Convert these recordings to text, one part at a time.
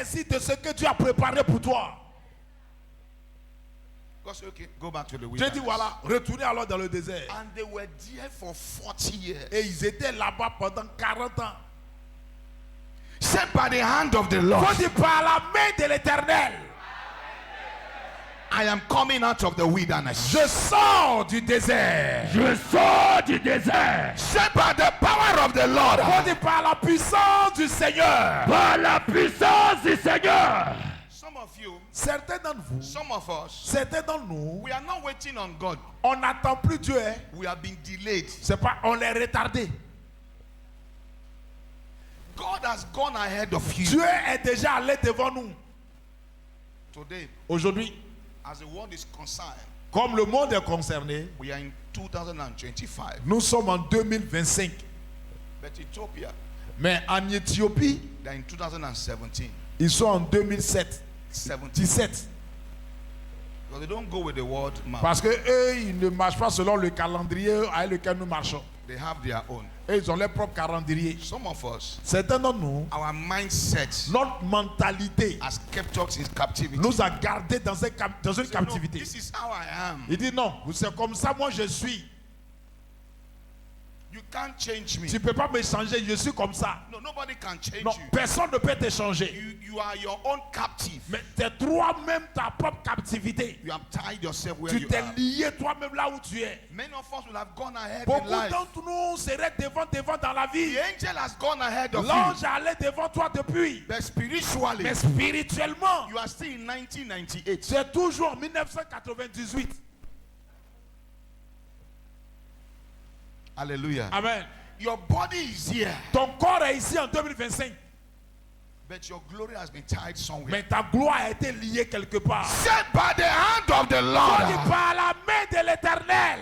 saisi de ce que Dieu a préparé pour toi. God said, okay, go back to the Dieu wilderness. dit voilà, retournez alors dans le désert. And they were there for 40 years. Et ils étaient là-bas pendant 40 ans. Said by the hand of the Lord, Faut dire par la main de l'Éternel, I am coming out of the wilderness. je sors du désert. Je sors du désert. Said by the power of the Lord, Faut dire par la puissance du Seigneur. Par la puissance du Seigneur. some of you, Certains d'entre vous, some of us, certains d'entre nous, we are not waiting on God. on n'attend plus Dieu. Hein. We are being delayed. C'est pas, on les retardé. God has gone ahead of you. Dieu est déjà allé devant nous. Today, Aujourd'hui, as the world is concerned, comme le monde est concerné, we are in 2025. nous sommes en 2025. But Ethiopia, Mais en Éthiopie, they're in 2017. ils sont en 2007, 17. 17. Because they don't go with the world map. Parce que eux, ils ne marchent pas selon le calendrier avec lequel nous marchons. They have their own. Et ils ont leur propre calendrier. Some of us, Certains d'entre nous, our mindset notre mentalité has kept us in captivity. nous a gardés dans une Say, no, captivité. this is how I am. Il dit non, c'est comme ça moi je suis. You can't change me. Tu ne peux pas me changer, je suis comme ça. No, nobody can change Non, you. personne ne peut te changer. You are your own captive. Mais c'est toi-même ta propre captivité. You have tied yourself where Tu you t'es are. lié toi-même là où tu es. Many of us will have gone ahead in Beaucoup life. d'entre nous seraient devant dans la vie. The angel has gone ahead of you. L'ange allait devant toi depuis. But spiritually, Mais spirituellement, you are still in 1998. c'est toujours 1998. Hallelujah. Amen. Your body is here, Ton corps est ici en 2025. but your glory has been tied somewhere. Mais ta gloire a été liée quelque part. Said by the hand of the On dit Lord. par la main de l'Éternel.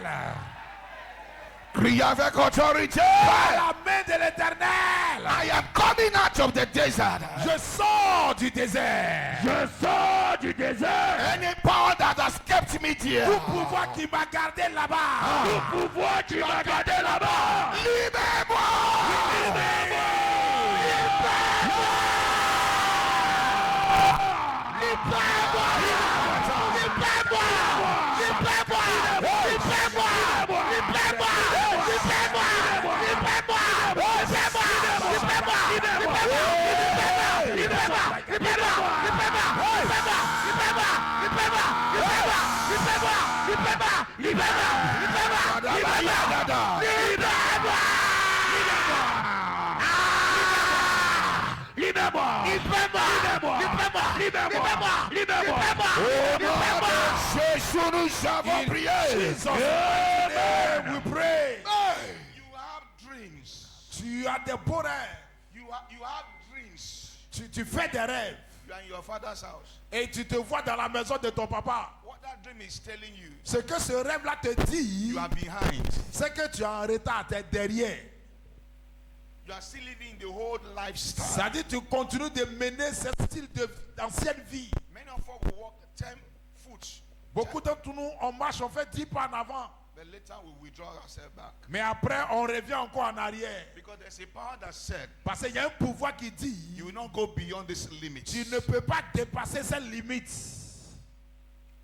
Crie avec autorité. Par la main de l'Éternel. I am coming out of the desert. Je sors du désert. Je sors du désert. Any power that has kept me there, Tout pouvoir qui m'a gardé là-bas. Tout pouvoir qui m'a gardé là-bas. Jesus' name we pray. you have dreams. Tu as des beaux rêves. You have dreams. Tu fais des rêves. You are in your father's house. Et tu te vois dans la maison de ton papa. What that dream is telling you, Ce que ce rêve-là te dit, you are behind. c'est que tu es en retard, tu es derrière. You are still living the old lifestyle. Ça dit tu continues de mener ce style d'ancienne vie. Many of us will walk 10 foot, Beaucoup d'entre nous, on marche, on fait 10 pas en avant. but later we withdraw ourselves back. Mais après, on revient encore en arrière. Because there's a power that said, Parce qu'il y a un pouvoir qui dit, you will not go beyond this limit. tu ne peux pas dépasser cette limite.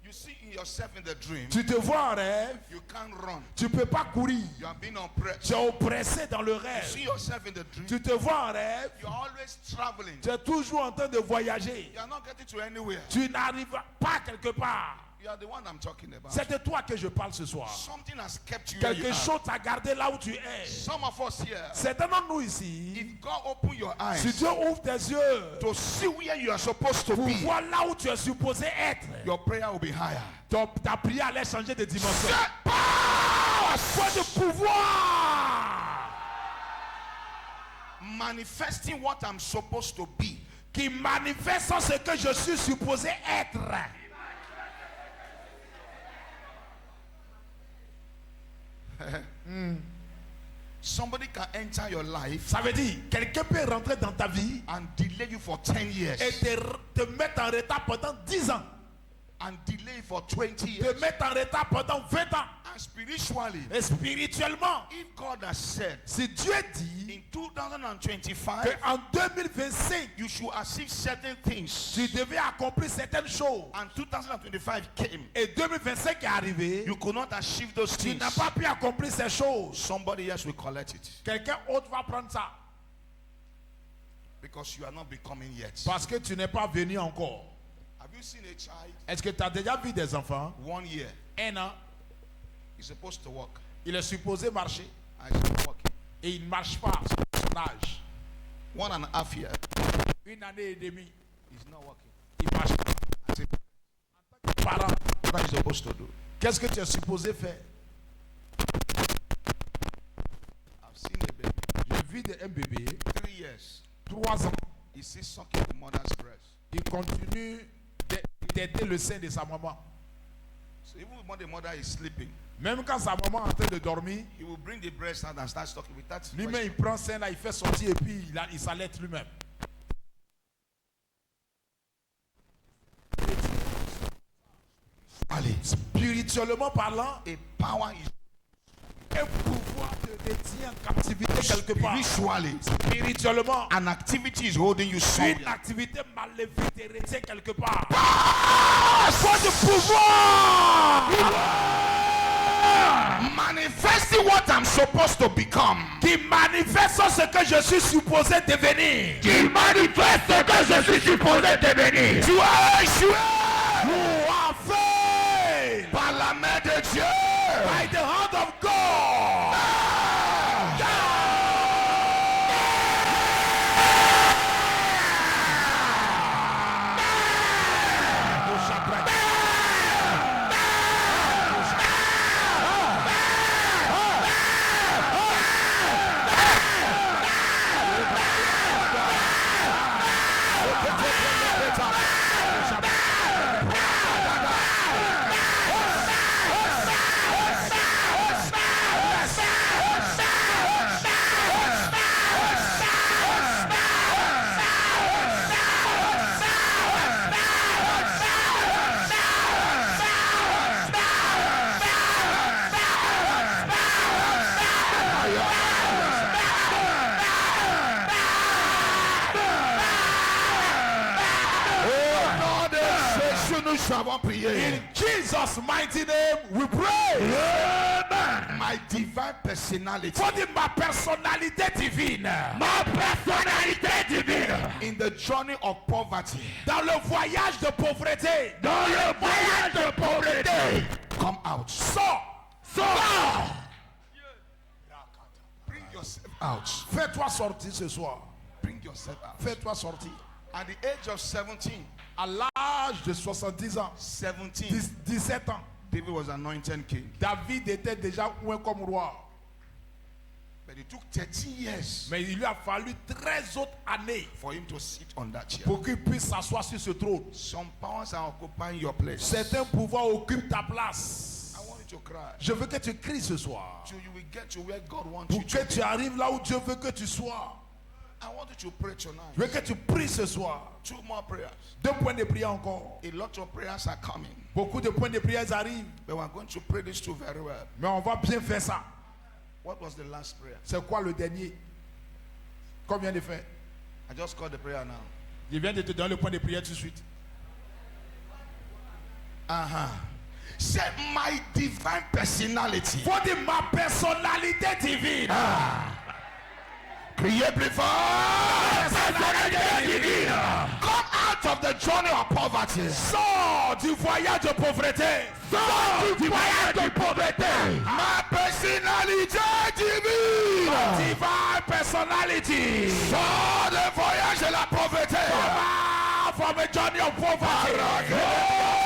You see in yourself in the dream, Tu te vois en rêve, you can't run. tu ne peux pas courir. You are being oppressed. Tu es oppressé dans le You rêve. see yourself in the dream, Tu te vois en rêve, you are always traveling. tu es toujours en train de voyager. You are not getting to anywhere. Tu n'arrives pas quelque part. You are the one I'm talking about. C'est de toi que je parle ce soir. Something has kept you where you Quelque are. chose t'a gardé là où tu es. Some of us here, Certains d'entre nous ici, if God open your si eyes Dieu ouvre tes yeux to see where you are supposed to pour be, voir là où tu es supposé être, your prayer will be higher. ta prière allait changer de dimension. That power Foi de pouvoir manifesting what I'm supposed to be. qui manifeste ce que je suis supposé être. Somebody can enter your life Ça veut dire, quelqu'un peut rentrer dans ta vie and delay you for 10 years. et te mettre en retard pendant 10 ans. and delay for 20 te years. mettre en retard pendant 20 ans. And spiritually, Et spirituellement, if God has said si Dieu dit in 2025 qu'en 2025, you should achieve certain things, tu devais accomplir certaines choses, and 2025 came, et 2025 est arrivé, you could not achieve those tu things, n'as pas pu accomplir ces choses. somebody else will collect it Quelqu'un autre va prendre ça. because you are not becoming yet. Parce que tu n'es pas venu encore. Have you seen a child Est-ce que tu as déjà vu des enfants? 1 year? Un an, He's supposed to walk. il est supposé marcher And he's not walking. et il ne marche pas à son âge. 1.5 years. Une année et demie, He's not walking. il ne marche pas. I said, Parent, what are you supposed to do? qu'est-ce que tu es supposé faire? I've seen a baby, J'ai vu un bébé, 3 years. 3 ans, He's still sucking the mother's breast. il continue d'aider le sein de sa maman. So even when the mother is sleeping, Même quand sa maman est en train de dormir, he will bring the breast out and start sucking with that. lui-même il prend sein là, il fait sortir et puis il s'allaite lui-même. Allez. Spirituellement parlant, A power is un pouvoir te retient en captivité quelque part. spiritually. Spirituellement, An activity is holding you une somewhere. activité maléfique te retient quelque part. For the pouvoir. Manifesting what I'm supposed to become. Qui manifeste ce que je suis supposé devenir. Qui manifeste ce que je suis supposé devenir. Tu as échoué Ou en fait, par la main de Dieu. by the hand of God. Nous avons prié. In Jesus' mighty name, we pray. Amen. My divine personality Faut dire ma personnalité divine. Ma personnalité divine. in the journey of poverty Dans le voyage de pauvreté, Dans le voyage de pauvreté. come out. sors. Sors. Bring yourself out. Fais-toi sortir ce soir. Bring yourself out. Fais-toi sortir. At the age of 17, À l'âge de 70 ans, 17, 17 ans, David was anointed king. David était déjà oint comme roi. But it took 13 years Mais il lui a fallu 13 autres années for him to sit on that chair. pour qu'il puisse s'asseoir sur ce trône. Some powers are occupying your place. Certains pouvoirs occupent ta place. I want you to cry. Je veux que tu cries ce soir. Till you will get to where God wants Pour you que to tu arrives là où Dieu veut que tu sois. I want you to pray Je tonight. veux que tu pries ce soir. 2 more prayers. 2 points de prière encore. A lot of prayers are coming. Beaucoup de points de prière arrivent. But we're going to pray these two very well. Mais on va bien faire ça. What was the last prayer? C'est quoi le dernier? Combien de fait? I just called the prayer now. Je viens de te donner le point de prière tout de suite. Say my divine personality. Faut dire ma personnalité divine. Criez plus fort. Personnalité divine. Come out of the journey of poverty. Sors du voyage de pauvreté. Sors du voyage de pauvreté. Ma personnalité divine. Divine personality. Sors le voyage de la pauvreté. Come out from a journey of poverty.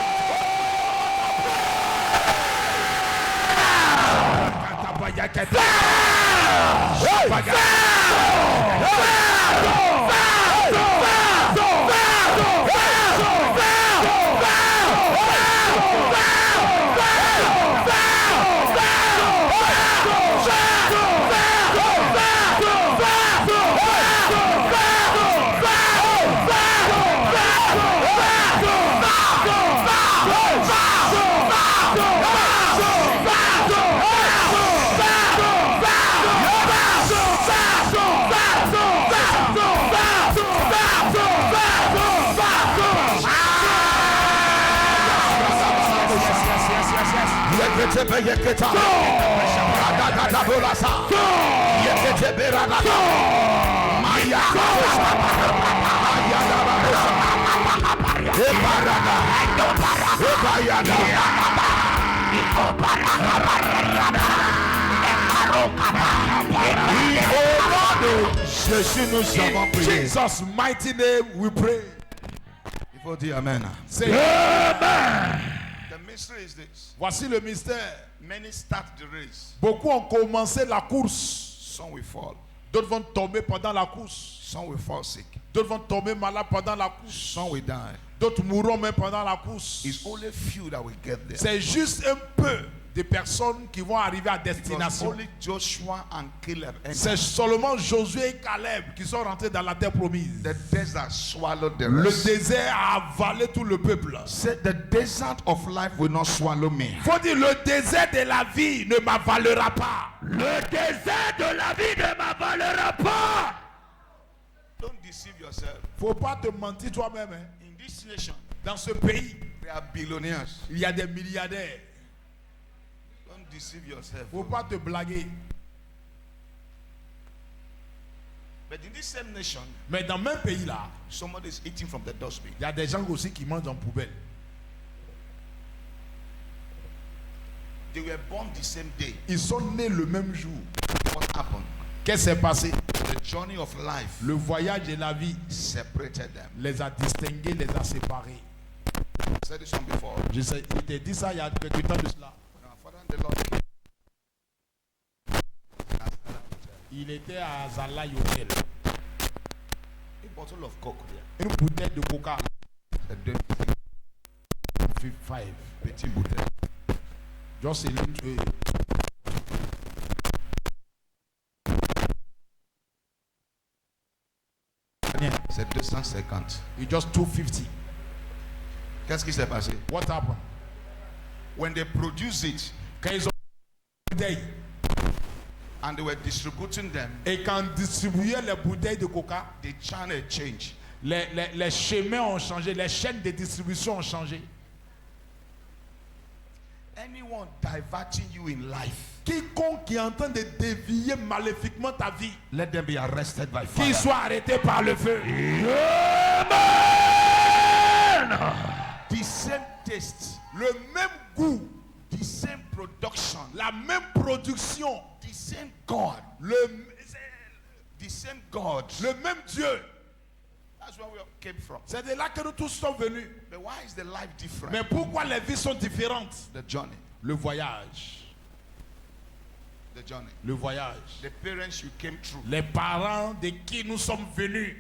In Jesus' mighty name we pray. Il faut dire Amen. Say, The mystery is this. voici le mystère. Many start the race. Beaucoup ont commencé la course. Some will fall. D'autres vont tomber pendant la course. Some will fall sick. D'autres vont tomber malades pendant la course. Some will die. D'autres mourront même pendant la course. It's only few that will get there. C'est juste un peu de personnes qui vont arriver à It was destination. only Joshua and Caleb. And C'est seulement Josué et Caleb qui sont rentrés dans la terre promise. the desert swallowed the Le rest. désert a avalé tout le peuple. Said the desert of life will not swallow me. Faut dire, le désert de la vie ne m'avalera pas. Le désert de la vie ne m'avalera pas. Don't deceive yourself. Faut pas te mentir toi-même. Hein. In this nation, Dans ce pays, there are billionaires. il y a des milliardaires. Don't deceive yourself. Faut pas te blaguer. But in this same nation, Mais dans le même pays là, somebody is eating from the dustbin. il y a des gens aussi qui mangent en poubelle. They were born the same day. Ils sont nés le même jour. What happened? Qu'est-ce qui s'est passé? The journey of life Le voyage et la vie separated them. les a distingués, les a séparés. I said this one before. Je t'ai dit ça il y a quelques temps de cela. When our father and the Lord came, Il était à Zala Hotel. a bottle of Coke there. Une bouteille de coca. A dirty, 5. petite bouteille. Just a little. C'est 250. It's just 250. Qu'est-ce qui s'est passé? What happened? When they produced it Quand ils ont bouteilles and they were distributing them, et quand ils distribuaient les bouteilles de coca, the channel changed. les chemins ont changé, les chaînes de distribution ont changé. Anyone diverting you in life, Quiconque qui est en train de dévier maléfiquement ta vie, let them be arrested by qu'il fire. soit arrêté par le feu. The same taste, Le même goût, the same production, la même production, the same God, the same God. le même Dieu. That's where we came from. C'est de là que nous tous sommes venus. But why is the life different? Mais pourquoi les vies sont différentes? The journey, Le voyage. the journey. Le voyage. The parents you came through, Les parents de qui nous sommes venus.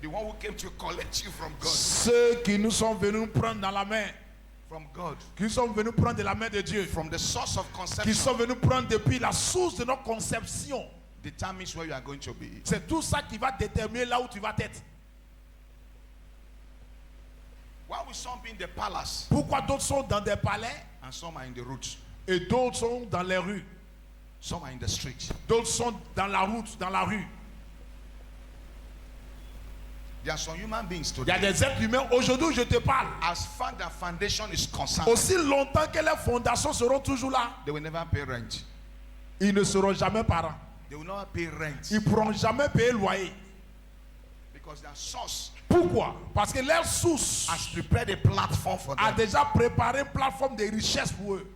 the one who came to collect you from God, Ceux qui nous sont venus prendre dans la main. from God, Qui sont venus prendre de la main de Dieu. from the source of Qui conception, sont venus prendre depuis la source de notre conception. determines where you are going to be. C'est tout ça qui va déterminer là où tu vas être. Why will some be in the palace Pourquoi d'autres sont dans des palais and some are in the route? et d'autres sont dans les rues. Some are in the street. D'autres sont dans la route, dans la rue. There are some human beings Il y a today. des êtres humains. Aujourd'hui, je te parle. As far as their foundation is concerned, Aussi longtemps que les fondations seront toujours là, they will never pay rent. ils ne seront jamais parents. They will not pay rent Ils ne pourront jamais payer le loyer. because their source Pourquoi? Parce que leur source has prepared a platform for a them. déjà préparé une plateforme de richesse pour eux.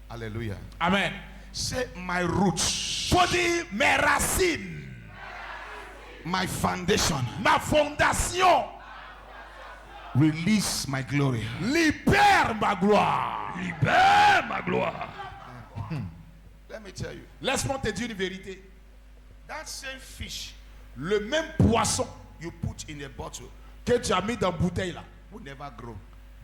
Hallelujah. Amen. Say, my roots, Faut dire mes racines, my foundation, ma fondation, release my glory. libère ma gloire. Libère ma gloire. Let me tell you, Laisse-moi te dire une vérité. that same fish Le même poisson you put in a bottle que tu as mis dans la bouteille là will never grow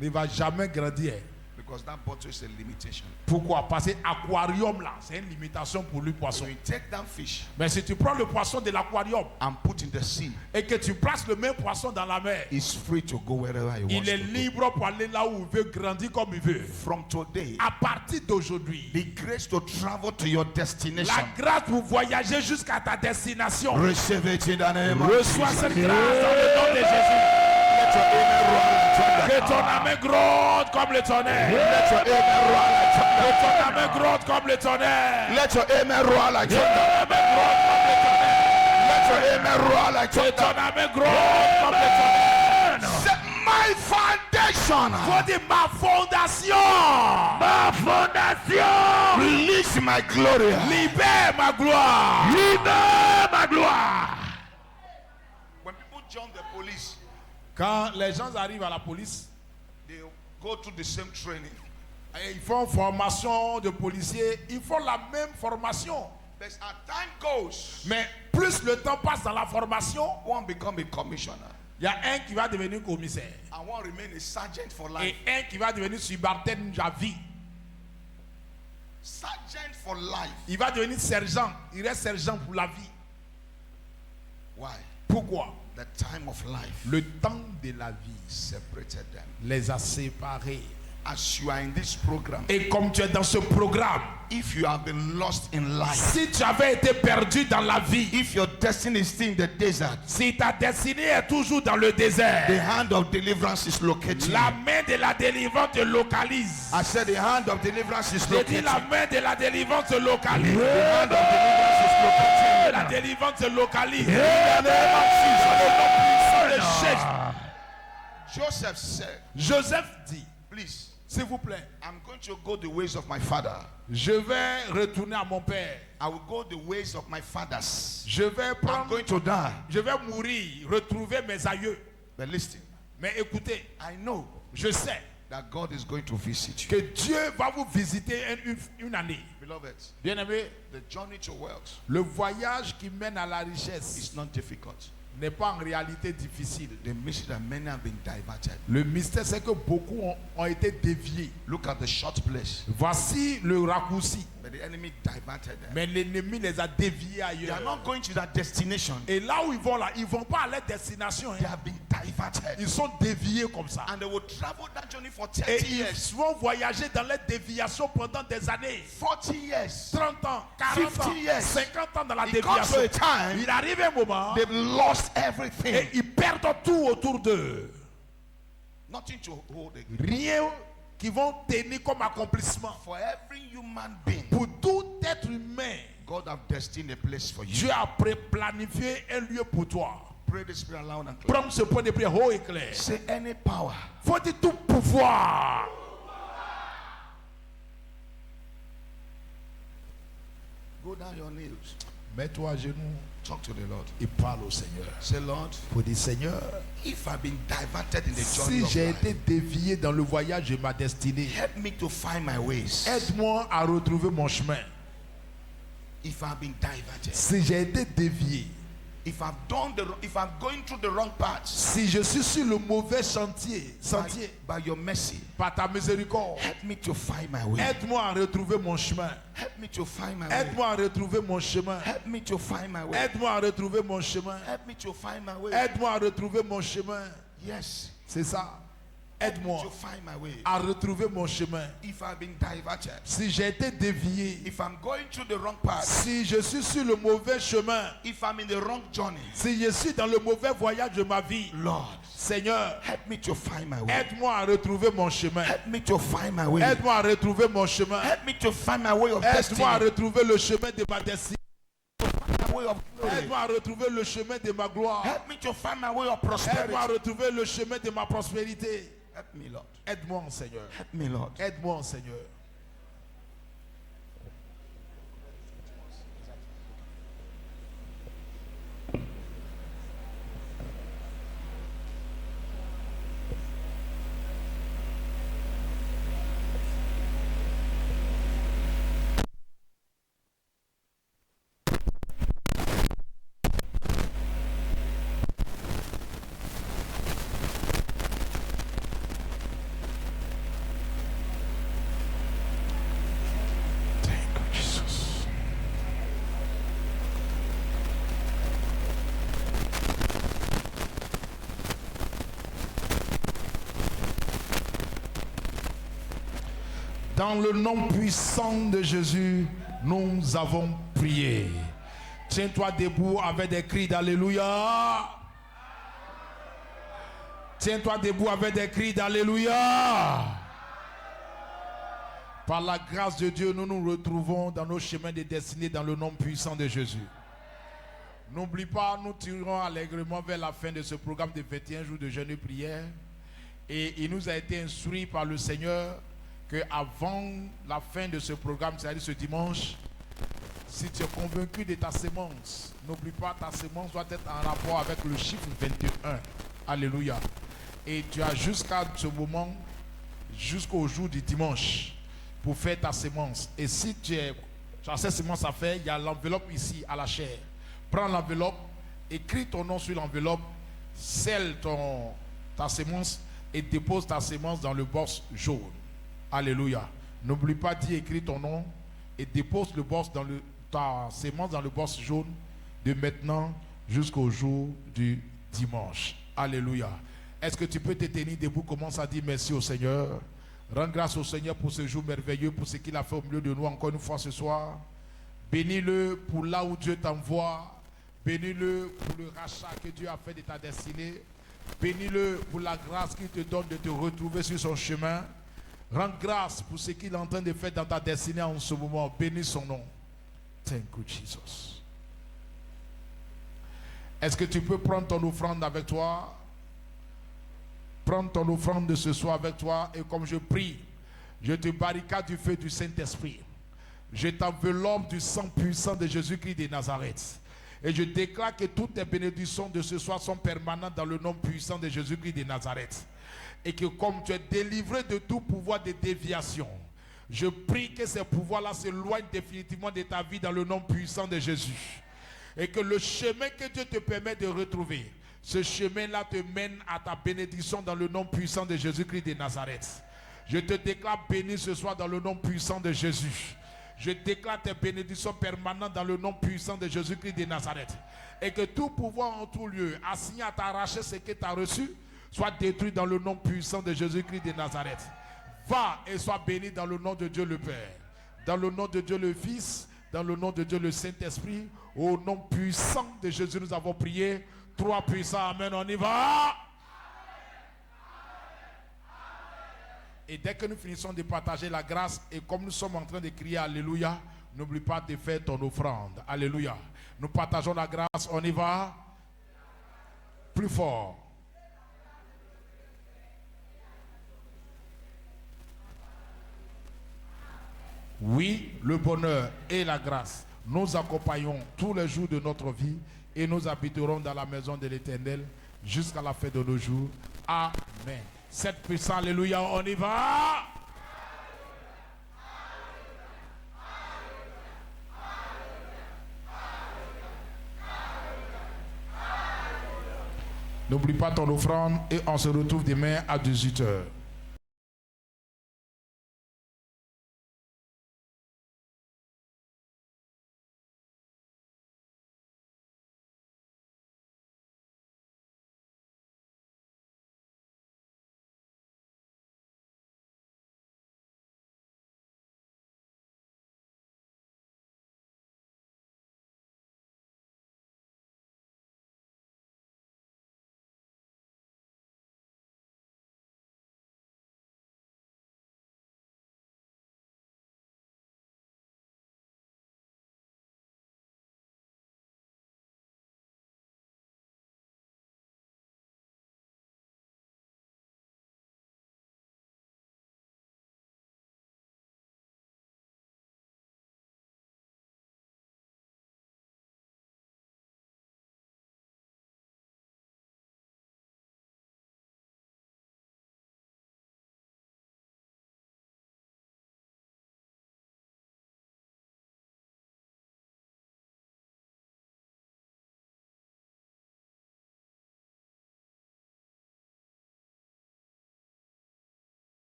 ne va jamais grandir. because that bottle is a limitation. Pourquoi? Parce que l'aquarium là, c'est une limitation pour le So poisson. you take that fish Mais si tu prends le poisson de l'aquarium and put in the sea, et que tu places le même poisson dans la mer, it's free to go wherever he wants il est to go. libre pour aller là où il veut, grandir comme il veut. From today, À partir d'aujourd'hui, the grace to travel to your destination, la grâce pour voyager jusqu'à ta destination. receive it in the name of Reçois Jesus. cette grâce dans le nom de Jésus. Let your amen roar like thunder. Que ton amen gronde comme le tonnerre. Let your amen roar like thunder. Que ton amen gronde comme le tonnerre. Let your amen roar like Que ton thunder. amen gronde comme le tonnerre. Let your amen roar like Que ton thunder. amen gronde comme le tonnerre. Set my foundation. Faut dire ma fondation. Ma fondation. Release my glory. Libère ma gloire. Libère ma gloire. When people join the police, Quand les gens arrivent à la police, they go through the same training. et ils font formation de policiers, ils font la même formation. But as time goes, Mais plus le temps passe dans la formation, one become a commissioner il y a un qui va devenir commissaire and one remain a sergeant for et life. un qui va devenir subalterne à vie. Sergeant for life. Il va devenir sergent. Il reste sergent pour la vie. Why? Pourquoi? The time of life Le temps de la vie separated them. les a séparés. As you are in this program, Et comme tu es dans ce programme, if you have been lost in life, si tu avais été perdu dans la vie, if your destiny is still in the desert, si ta destinée est toujours dans le désert, the hand of deliverance is located. la main de la délivrance te localise. I said the hand of deliverance is Je dis located. la main de la délivrance te localise. The hand of deliverance is located. La délivrance te localise. In the name of Jesus. Le Jésus. Joseph said, Joseph dit, please, s'il vous plaît, I'm going to go the ways of my father. je vais retourner à mon père. I will go the ways of my fathers. Je vais I'm prendre, going to die. je vais mourir, retrouver mes aïeux. But listen, Mais écoutez, I know je sais that God is going to visit you. que Dieu va vous visiter une année. Beloved, Bien-aimé, the journey to wealth le voyage qui mène à la richesse is not difficult. n'est pas en réalité difficile. The mystery that many have been diverted. Le mystère, c'est que beaucoup ont été déviés. Look at the short place. Voici le raccourci. But the enemy diverted them. Mais l'ennemi les a déviés They are ailleurs. not going to that destination. Et là où ils vont là, ils vont pas à leur destination. They Hein. have been diverted. Ils sont déviés comme ça. And they will travel that journey for Et 30 ils years, vont voyager dans leur déviation pendant des années. 40 years. 30 ans, 40 50 ans, years. 50 ans dans la It comes to déviation. a time Il arrive un moment they've lost everything. et ils perdent tout autour d'eux. Nothing to hold again. Rien qui vont tenir comme accomplissement. For every human being, Pour tout être humain, God have destined a place for you. Dieu a planifié un lieu pour toi. Pray this prayer loud and clear. Prends ce point de prière haut et clair. Say any power Faut dire tout pouvoir. go down your knees. Mets-toi à genoux Talk to the Lord. et parle au Seigneur. Say, Lord, Pour dire Seigneur, if I've been diverted in the journey si of j'ai life, été dévié dans le voyage de ma destinée, help me to find my ways. aide-moi à retrouver mon chemin. If I've been diverted, Si j'ai été dévié, if I'm going through the wrong path, si je suis sur le mauvais sentier, by your mercy, par ta miséricorde, help me to find my way. aide-moi à retrouver mon chemin. Help me to find my way. Aide-moi à retrouver mon chemin. Help me to find my way. Aide-moi à retrouver mon chemin. Help me to find my way. Aide-moi à retrouver mon chemin. Yes. C'est ça. Aide-moi To find my way. à retrouver mon chemin. If I've been diverted, Si j'ai été dévié, if I'm going through the wrong path, si je suis sur le mauvais chemin, if I'm in the wrong journey, si je suis dans le mauvais voyage de ma vie, Lord, Seigneur, help me to find my way. aide-moi à retrouver mon chemin. Help me to find my way. Aide-moi à retrouver mon chemin. Help me to find my way of destiny. Aide-moi à retrouver le chemin de ma destinée. My way of glory. Aide-moi à retrouver le chemin de ma gloire. Help me to find my way of prosperity. Aide-moi à retrouver le chemin de ma prospérité. Help me, Lord. Aide-moi, Seigneur. Help me, Lord. Aide-moi, Seigneur. Thank you, Jesus. Dans le nom puissant de Jésus, nous avons prié. Tiens-toi debout avec des cris d'Alléluia. Tiens-toi debout avec des cris d'Alléluia. Par la grâce de Dieu, nous nous retrouvons dans nos chemins de destinée dans le nom puissant de Jésus. N'oublie pas, nous tirons allègrement vers la fin de ce programme de 21 jours de jeûne et prière. Et il nous a été instruit par le Seigneur qu'avant la fin de ce programme, c'est-à-dire ce dimanche, si tu es convaincu de ta sémence, n'oublie pas, ta sémence doit être en rapport avec le chiffre 21. Alléluia. Et tu as jusqu'à ce moment, jusqu'au jour du dimanche, pour faire ta sémence. Et si tu as cette sémence à faire, il y a l'enveloppe ici à la chair. Prends l'enveloppe, écris ton nom sur l'enveloppe, scelle ta sémence et dépose ta sémence dans le box jaune. Alléluia. N'oublie pas d'y écrire ton nom et dépose ta sémence dans le box jaune de maintenant jusqu'au jour du dimanche. Alléluia. Est-ce que tu peux te tenir debout? Commence à dire merci au Seigneur. Rends grâce au Seigneur pour ce jour merveilleux, pour ce qu'il a fait au milieu de nous encore une fois ce soir. Bénis-le pour là où Dieu t'envoie. Bénis-le pour le rachat que Dieu a fait de ta destinée. Bénis-le pour la grâce qu'il te donne de te retrouver sur son chemin. Rends grâce pour ce qu'il est en train de faire dans ta destinée en ce moment. Bénis son nom. Thank you, Jesus. Est-ce que tu peux prendre ton offrande avec toi? Prends ton offrande de ce soir avec toi et comme je prie, je te barricade du feu du Saint-Esprit. Je t'enveloppe du sang puissant de Jésus-Christ de Nazareth. Et je déclare que toutes les bénédictions de ce soir sont permanentes dans le nom puissant de Jésus-Christ de Nazareth. Et que comme tu es délivré de tout pouvoir de déviation, je prie que ces pouvoirs-là s'éloignent définitivement de ta vie dans le nom puissant de Jésus. Et que le chemin que Dieu te permet de retrouver, ce chemin-là te mène à ta bénédiction dans le nom puissant de Jésus-Christ de Nazareth. Je te déclare béni ce soir dans le nom puissant de Jésus. Je déclare tes bénédictions permanentes dans le nom puissant de Jésus-Christ de Nazareth. Et que tout pouvoir en tout lieu assigné à t'arracher ce que tu as reçu soit détruit dans le nom puissant de Jésus-Christ de Nazareth. Va et sois béni dans le nom de Dieu le Père, dans le nom de Dieu le Fils, dans le nom de Dieu le Saint-Esprit. Au nom puissant de Jésus, nous avons prié. Trois puissants, amen, on y va. Et dès que nous finissons de partager la grâce, et comme nous sommes en train de crier Alléluia, n'oublie pas de faire ton offrande. Alléluia. Nous partageons la grâce, on y va. Plus fort. Oui, le bonheur et la grâce nous accompagnons tous les jours de notre vie et nous habiterons dans la maison de l'Éternel jusqu'à la fin de nos jours. Amen. 7 puissants, alléluia, on y va. N'oublie pas ton offrande et on se retrouve demain à 18h.